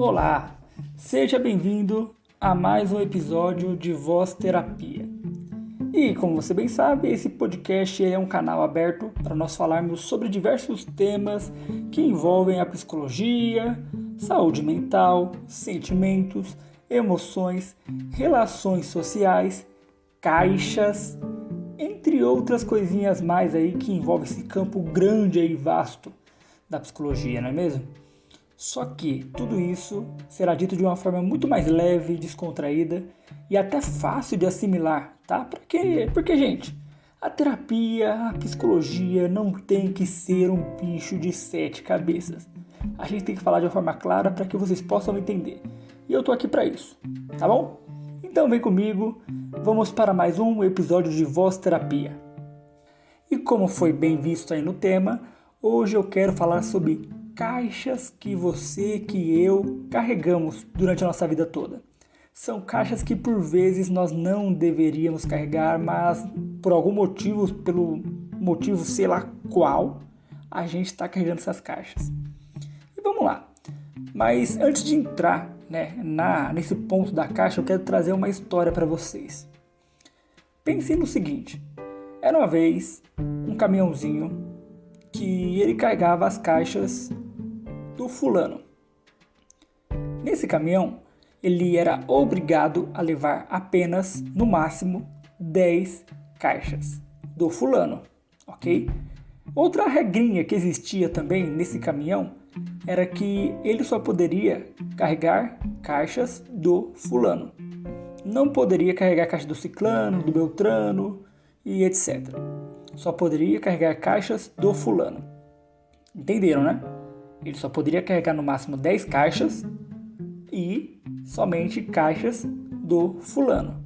Olá, seja bem-vindo a mais um episódio de Voz Terapia. E como você bem sabe, esse podcast é um canal aberto para nós falarmos sobre diversos temas que envolvem a psicologia, saúde mental, sentimentos, emoções, relações sociais, caixas, entre outras coisinhas mais aí que envolvem esse campo grande e vasto da psicologia, não é mesmo? Só que tudo isso será dito de uma forma muito mais leve, descontraída e até fácil de assimilar, tá? Porque, gente, a terapia, a psicologia não tem que ser um bicho de 7 cabeças. A gente tem que falar de uma forma clara para que vocês possam entender. E eu tô aqui para isso, tá bom? Então vem comigo, vamos para mais um episódio de Voz Terapia. E como foi bem visto aí no tema, hoje eu quero falar sobre caixas que você, que eu carregamos durante a nossa vida toda. São caixas que por vezes nós não deveríamos carregar, mas por algum motivo, pelo motivo sei lá qual, a gente está carregando essas caixas. E vamos lá. Mas antes de entrar nesse ponto da caixa, eu quero trazer uma história para vocês. Pensem no seguinte: era uma vez um caminhãozinho que ele carregava as caixas do fulano. Nesse caminhão, ele era obrigado a levar apenas, no máximo, 10 caixas do fulano, ok? Outra regrinha que existia também nesse caminhão era que ele só poderia carregar caixas do fulano. Não poderia carregar caixa do ciclano, do beltrano e etc. Só poderia carregar caixas do fulano. Entenderam, né? Ele só poderia carregar no máximo 10 caixas e somente caixas do fulano.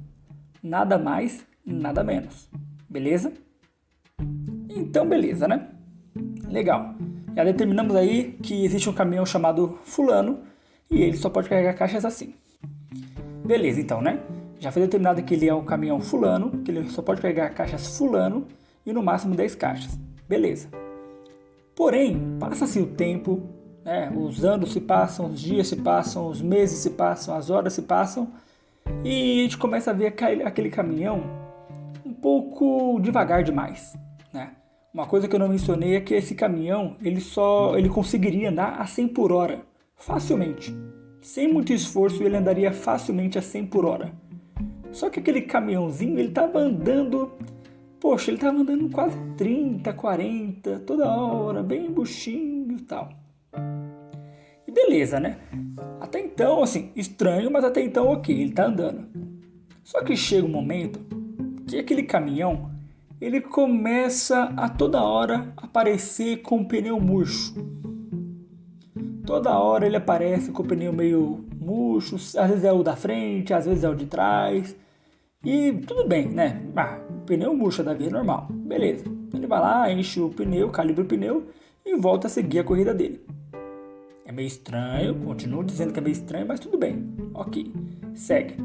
Nada mais, nada menos. Beleza? Então, beleza, né? Legal. Já determinamos aí que existe um caminhão chamado fulano e ele só pode carregar caixas assim. Beleza, então, né? Já foi determinado que ele é um caminhão fulano, que ele só pode carregar caixas fulano e no máximo 10 caixas. Beleza. Porém, passa-se o tempo, né? Os anos se passam, os dias se passam, os meses se passam, as horas se passam e a gente começa a ver aquele caminhão um pouco devagar demais, né? Uma coisa que eu não mencionei é que esse caminhão ele conseguiria andar a 100 por hora, facilmente. Sem muito esforço ele andaria facilmente a 100 por hora. Só que aquele caminhãozinho ele estava andando quase 30, 40, toda hora, bem buchinho e tal. E beleza, né? Até então, assim, estranho, mas até então ok, ele tá andando. Só que chega um momento que aquele caminhão, ele começa a toda hora aparecer com o pneu murcho. Toda hora ele aparece com o pneu meio murcho, às vezes é o da frente, às vezes é o de trás. E tudo bem, né? Pneu murcha da vida normal. Beleza. Ele vai lá, enche o pneu, calibra o pneu e volta a seguir a corrida dele. É meio estranho, continuo dizendo que é meio estranho, mas tudo bem. Ok, segue.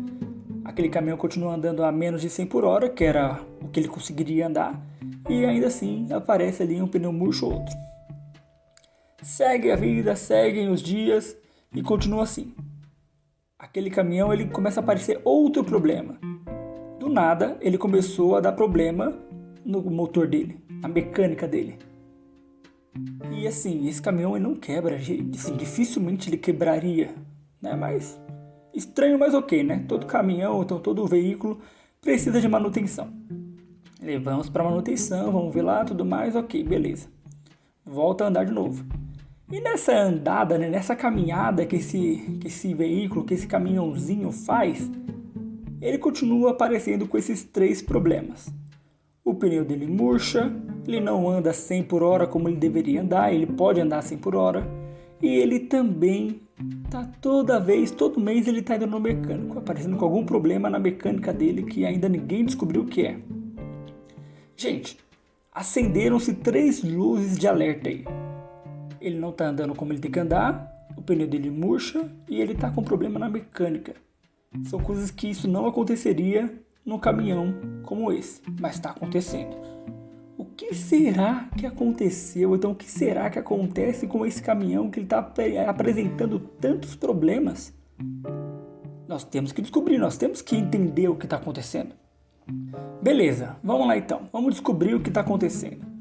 Aquele caminhão continua andando a menos de 100 por hora, que era o que ele conseguiria andar, e ainda assim aparece ali um pneu murcho ou outro. Segue a vida, seguem os dias e continua assim. Aquele caminhão ele começa a aparecer outro problema. Do nada, ele começou a dar problema no motor dele, na mecânica dele. E assim, esse caminhão ele não quebra, assim, dificilmente ele quebraria, né? Mas estranho, mas ok, né? Todo caminhão, então todo veículo precisa de manutenção. Levamos para manutenção, vamos ver lá, tudo mais, ok, beleza. Volta a andar de novo. E nessa andada, né, nessa caminhada que esse veículo, que esse caminhãozinho faz, ele continua aparecendo com esses 3 problemas. O pneu dele murcha, ele não anda 100 por hora como ele deveria andar, ele pode andar 100 por hora. E ele também todo mês ele está indo no mecânico, aparecendo com algum problema na mecânica dele que ainda ninguém descobriu o que é. Gente, acenderam-se 3 luzes de alerta aí. Ele não está andando como ele tem que andar, o pneu dele murcha e ele está com problema na mecânica. São coisas que isso não aconteceria num caminhão como esse, mas está acontecendo. O que será que aconteceu? Então, o que será que acontece com esse caminhão que ele está apresentando tantos problemas? Nós temos que descobrir, nós temos que entender o que está acontecendo. Beleza, vamos lá então, vamos descobrir o que está acontecendo.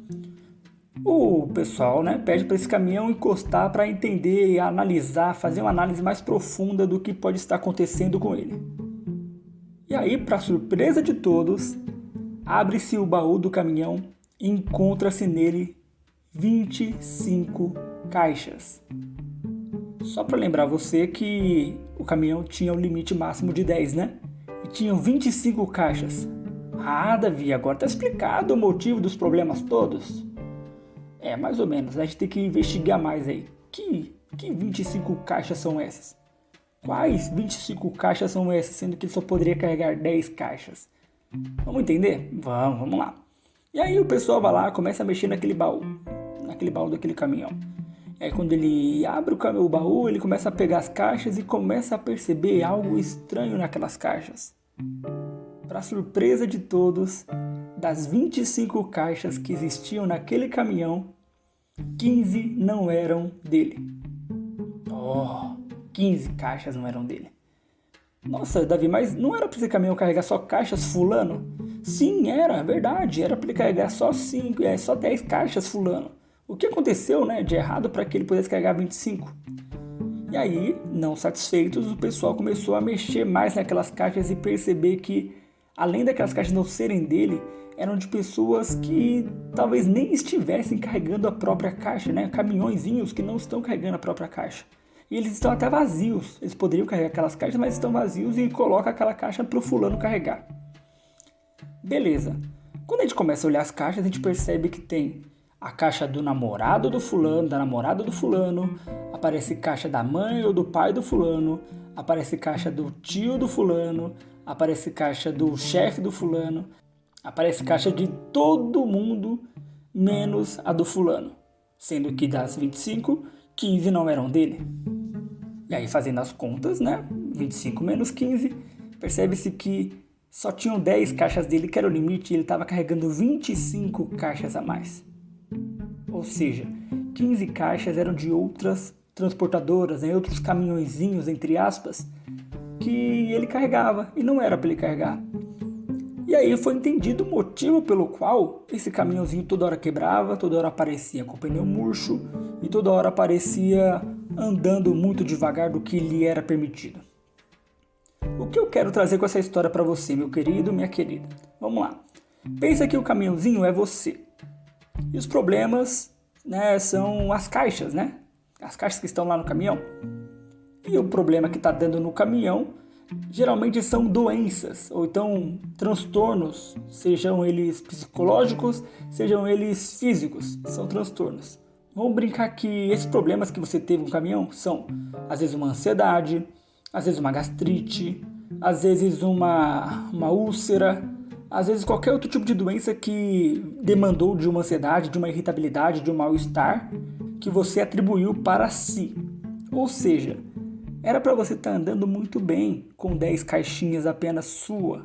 O pessoal, pede para esse caminhão encostar para entender, analisar, fazer uma análise mais profunda do que pode estar acontecendo com ele. E aí, para surpresa de todos, abre-se o baú do caminhão e encontra-se nele 25 caixas. Só para lembrar você que o caminhão tinha um limite máximo de 10, né? E tinham 25 caixas. Ah, Davi, agora está explicado o motivo dos problemas todos. Mais ou menos, a gente tem que investigar mais aí. Que 25 caixas são essas? Quais 25 caixas são essas, sendo que ele só poderia carregar 10 caixas? Vamos entender? Vamos lá. E aí o pessoal vai lá, começa a mexer naquele baú daquele caminhão. E aí quando ele abre o baú, ele começa a pegar as caixas e começa a perceber algo estranho naquelas caixas. Para surpresa de todos, das 25 caixas que existiam naquele caminhão, 15 não eram dele. 15 caixas não eram dele. Nossa, Davi, mas não era para esse caminhão carregar só caixas fulano? Sim, era, verdade. Era para ele carregar só 10 caixas fulano. O que aconteceu, de errado para que ele pudesse carregar 25? E aí, não satisfeitos, o pessoal começou a mexer mais naquelas caixas e perceber que, além daquelas caixas não serem dele, eram de pessoas que talvez nem estivessem carregando a própria caixa, caminhõezinhos que não estão carregando a própria caixa. E eles estão até vazios. Eles poderiam carregar aquelas caixas, mas estão vazios e coloca aquela caixa para o fulano carregar. Beleza. Quando a gente começa a olhar as caixas, a gente percebe que tem a caixa do namorado do fulano, da namorada do fulano, aparece caixa da mãe ou do pai do fulano, aparece caixa do tio do fulano, aparece caixa do chefe do fulano, aparece caixa de todo mundo, menos a do fulano. Sendo que das 25, 15 não eram dele. E aí, fazendo as contas, 25 menos 15, percebe-se que só tinham 10 caixas dele, que era o limite, e ele estava carregando 25 caixas a mais. Ou seja, 15 caixas eram de outras transportadoras, outros caminhõezinhos, entre aspas, que ele carregava e não era para ele carregar. E aí foi entendido o motivo pelo qual esse caminhãozinho toda hora quebrava, toda hora aparecia com o pneu murcho e toda hora aparecia andando muito devagar do que lhe era permitido. O que eu quero trazer com essa história para você, meu querido, minha querida? Vamos lá. Pensa que o caminhãozinho é você. E os problemas, são as caixas, As caixas que estão lá no caminhão. E o problema que está dando no caminhão geralmente são doenças, ou então transtornos, sejam eles psicológicos, sejam eles físicos, são transtornos. Vamos brincar que esses problemas que você teve no caminhão são, às vezes, uma ansiedade, às vezes uma gastrite, às vezes uma úlcera, às vezes qualquer outro tipo de doença que demandou de uma ansiedade, de uma irritabilidade, de um mal-estar, que você atribuiu para si. Ou seja, era para você estar andando muito bem com 10 caixinhas apenas sua,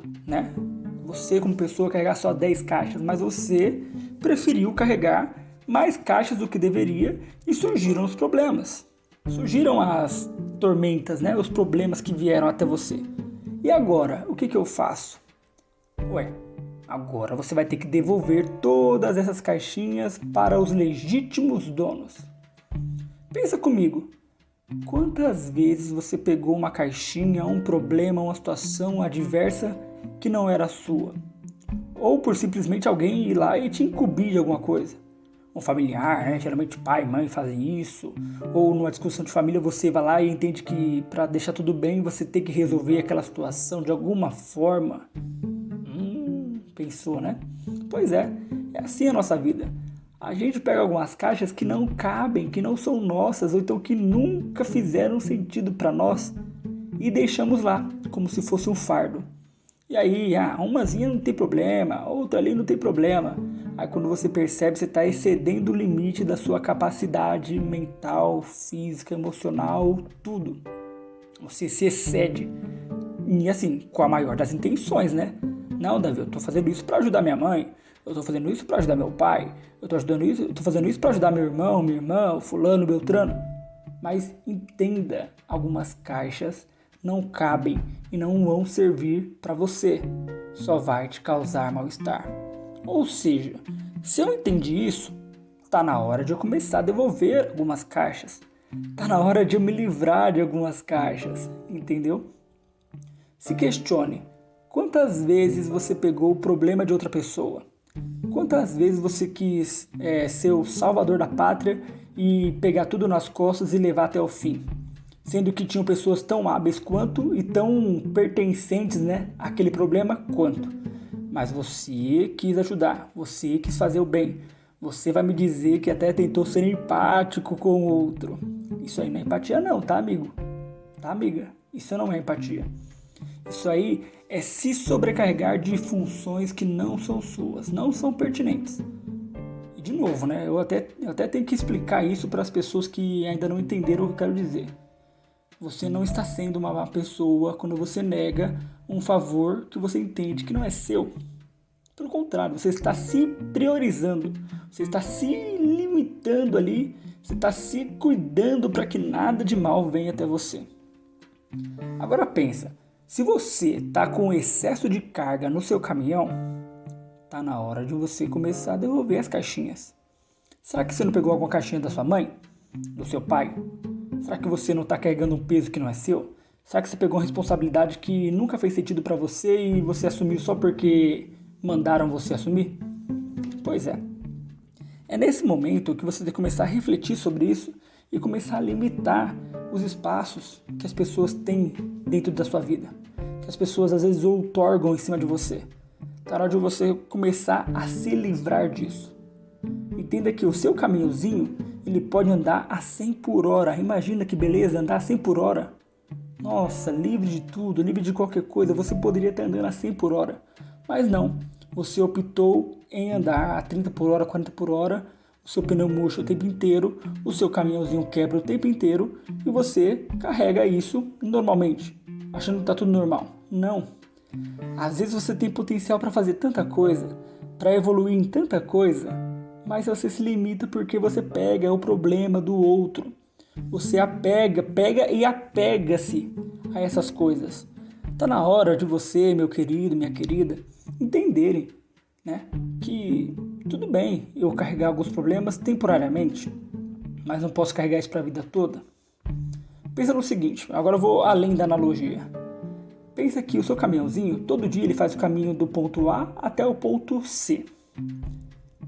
Você como pessoa carregar só 10 caixas, mas você preferiu carregar mais caixas do que deveria e surgiram os problemas. Surgiram as tormentas, os problemas que vieram até você. E agora, o que eu faço? Agora você vai ter que devolver todas essas caixinhas para os legítimos donos. Pensa comigo. Quantas vezes você pegou uma caixinha, um problema, uma situação adversa que não era sua? Ou por simplesmente alguém ir lá e te incumbir de alguma coisa? Um familiar, geralmente pai, mãe fazem isso. Ou numa discussão de família você vai lá e entende que para deixar tudo bem você tem que resolver aquela situação de alguma forma. Pensou, Pois é assim a nossa vida. A gente pega algumas caixas que não cabem, que não são nossas, ou então que nunca fizeram sentido para nós e deixamos lá, como se fosse um fardo. E aí, umazinha não tem problema, outra ali não tem problema. Aí quando você percebe, você está excedendo o limite da sua capacidade mental, física, emocional, tudo. Você se excede. E assim, com a maior das intenções, Não, Davi, eu tô fazendo isso para ajudar minha mãe. eu tô fazendo isso para ajudar meu pai, eu tô fazendo isso para ajudar meu irmão, minha irmã, fulano, beltrano. Mas entenda, algumas caixas não cabem e não vão servir para você, só vai te causar mal-estar. Ou seja, se eu entendi isso, tá na hora de eu começar a devolver algumas caixas. Tá na hora de eu me livrar de algumas caixas, entendeu? Se questione, quantas vezes você pegou o problema de outra pessoa? Quantas vezes você quis ser o salvador da pátria e pegar tudo nas costas e levar até o fim? Sendo que tinham pessoas tão hábeis quanto e tão pertencentes, né, àquele problema quanto. Mas você quis ajudar, você quis fazer o bem. Você vai me dizer que até tentou ser empático com o outro. Isso aí não é empatia não, tá, amigo? Tá, amiga? Isso não é empatia. Isso aí é se sobrecarregar de funções que não são suas, não são pertinentes. E de novo, né? Eu até tenho que explicar isso para as pessoas que ainda não entenderam o que eu quero dizer. Você não está sendo uma má pessoa quando você nega um favor que você entende que não é seu. Pelo contrário, você está se priorizando, você está se limitando ali, você está se cuidando para que nada de mal venha até você. Agora pensa, se você está com excesso de carga no seu caminhão, está na hora de você começar a devolver as caixinhas. Será que você não pegou alguma caixinha da sua mãe? Do seu pai? Será que você não está carregando um peso que não é seu? Será que você pegou uma responsabilidade que nunca fez sentido para você e você assumiu só porque mandaram você assumir? Pois é. É nesse momento que você tem que começar a refletir sobre isso e começar a limitar os espaços que as pessoas têm dentro da sua vida. Que as pessoas às vezes outorgam em cima de você. Está na hora de você começar a se livrar disso. Entenda que o seu caminhozinho, ele pode andar a 100 por hora. Imagina que beleza, andar a 100 por hora. Nossa, livre de tudo, livre de qualquer coisa. Você poderia estar andando a 100 por hora. Mas não, você optou em andar a 30 por hora, 40 por hora. O seu pneu murcha o tempo inteiro, o seu caminhãozinho quebra o tempo inteiro e você carrega isso normalmente, achando que está tudo normal. Não. Às vezes você tem potencial para fazer tanta coisa, para evoluir em tanta coisa, mas você se limita porque você pega o problema do outro. Você pega e apega-se a essas coisas. Está na hora de você, meu querido, minha querida, entenderem, né, que tudo bem eu carregar alguns problemas temporariamente, mas não posso carregar isso para a vida toda. Pensa no seguinte, agora eu vou além da analogia. Pensa que o seu caminhãozinho, todo dia ele faz o caminho do ponto A até o ponto C.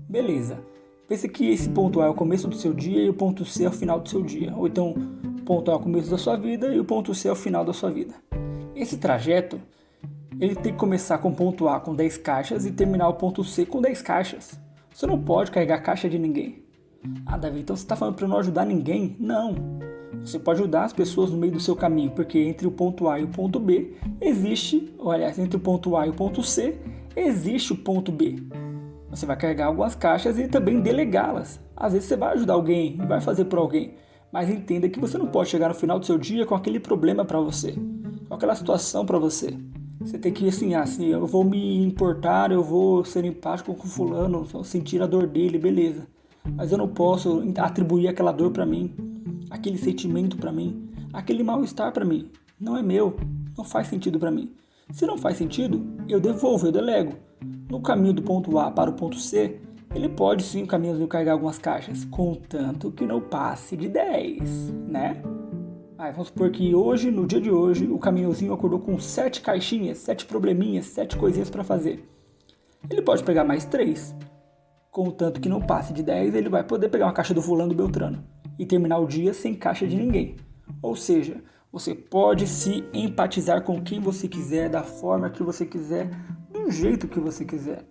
Beleza. Pensa que esse ponto A é o começo do seu dia e o ponto C é o final do seu dia. Ou então, o ponto A é o começo da sua vida e o ponto C é o final da sua vida. Esse trajeto, ele tem que começar com o ponto A com 10 caixas e terminar o ponto C com 10 caixas. Você não pode carregar caixa de ninguém. Ah, Davi, então você está falando para eu não ajudar ninguém? Não. Você pode ajudar as pessoas no meio do seu caminho, porque entre o ponto A e o ponto B existe, ou aliás, entre o ponto A e o ponto C existe o ponto B. Você vai carregar algumas caixas e também delegá-las. Às vezes você vai ajudar alguém, vai fazer por alguém, mas entenda que você não pode chegar no final do seu dia com aquele problema para você, com aquela situação para você. Você tem que ir assim, eu vou me importar, eu vou ser empático com fulano, sentir a dor dele, beleza. Mas eu não posso atribuir aquela dor para mim, aquele sentimento para mim, aquele mal-estar para mim. Não é meu, não faz sentido para mim. Se não faz sentido, eu devolvo, eu delego. No caminho do ponto A para o ponto C, ele pode sim o caminhozinho carregar algumas caixas, contanto que não passe de 10, né? Vamos supor que hoje, no dia de hoje, o caminhãozinho acordou com 7 caixinhas, 7 probleminhas, 7 coisinhas para fazer. Ele pode pegar mais 3. Contanto que não passe de 10, ele vai poder pegar uma caixa do fulano do Beltrano e terminar o dia sem caixa de ninguém. Ou seja, você pode se empatizar com quem você quiser, da forma que você quiser, do jeito que você quiser.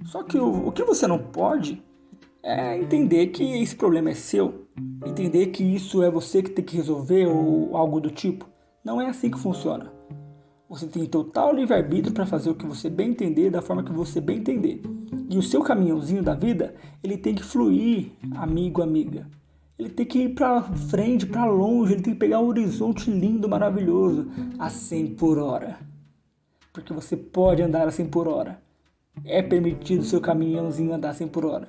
Só que o que você não pode é entender que esse problema é seu, entender que isso é você que tem que resolver ou algo do tipo. Não é assim que funciona. Você tem total livre-arbítrio para fazer o que você bem entender, da forma que você bem entender. E o seu caminhãozinho da vida, ele tem que fluir, amigo, amiga. Ele tem que ir para frente, para longe, ele tem que pegar um horizonte lindo, maravilhoso, a 100 por hora. Porque você pode andar a 100 por hora. é permitido seu caminhãozinho andar 100 por hora.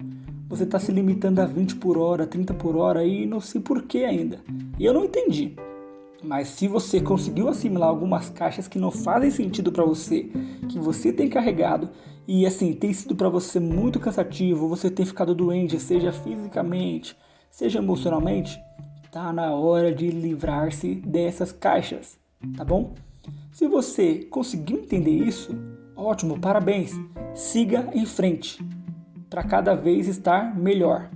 Você está se limitando a 20 por hora, 30 por hora e não sei por que ainda. E eu não entendi. Mas se você conseguiu assimilar algumas caixas que não fazem sentido para você, que você tem carregado e assim tem sido para você muito cansativo, você tem ficado doente, seja fisicamente, seja emocionalmente, tá na hora de livrar-se dessas caixas, tá bom? Se você conseguiu entender isso, ótimo, parabéns. Siga em frente para cada vez estar melhor.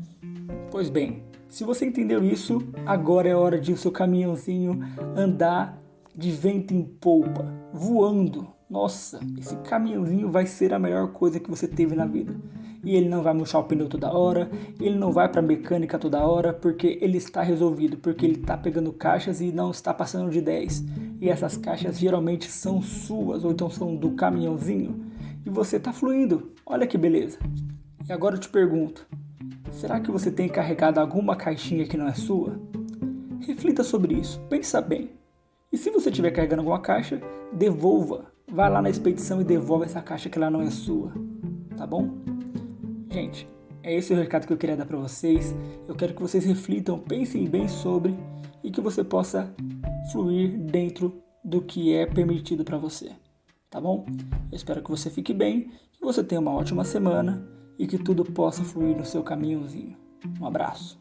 Pois bem, se você entendeu isso, agora é hora de o seu caminhãozinho andar de vento em polpa, voando. Nossa, esse caminhãozinho vai ser a melhor coisa que você teve na vida. E ele não vai murchar o pneu toda hora, ele não vai para mecânica toda hora, porque ele está resolvido, porque ele está pegando caixas e não está passando de 10. E essas caixas geralmente são suas, ou então são do caminhãozinho, e você está fluindo. Olha que beleza. E agora eu te pergunto, será que você tem carregado alguma caixinha que não é sua? Reflita sobre isso, pensa bem. E se você estiver carregando alguma caixa, devolva. Vai lá na expedição e devolve essa caixa que ela não é sua. Tá bom? Gente, é esse o recado que eu queria dar para vocês. Eu quero que vocês reflitam, pensem bem sobre e que você possa fluir dentro do que é permitido para você. Tá bom? Eu espero que você fique bem, que você tenha uma ótima semana e que tudo possa fluir no seu caminhozinho. Um abraço.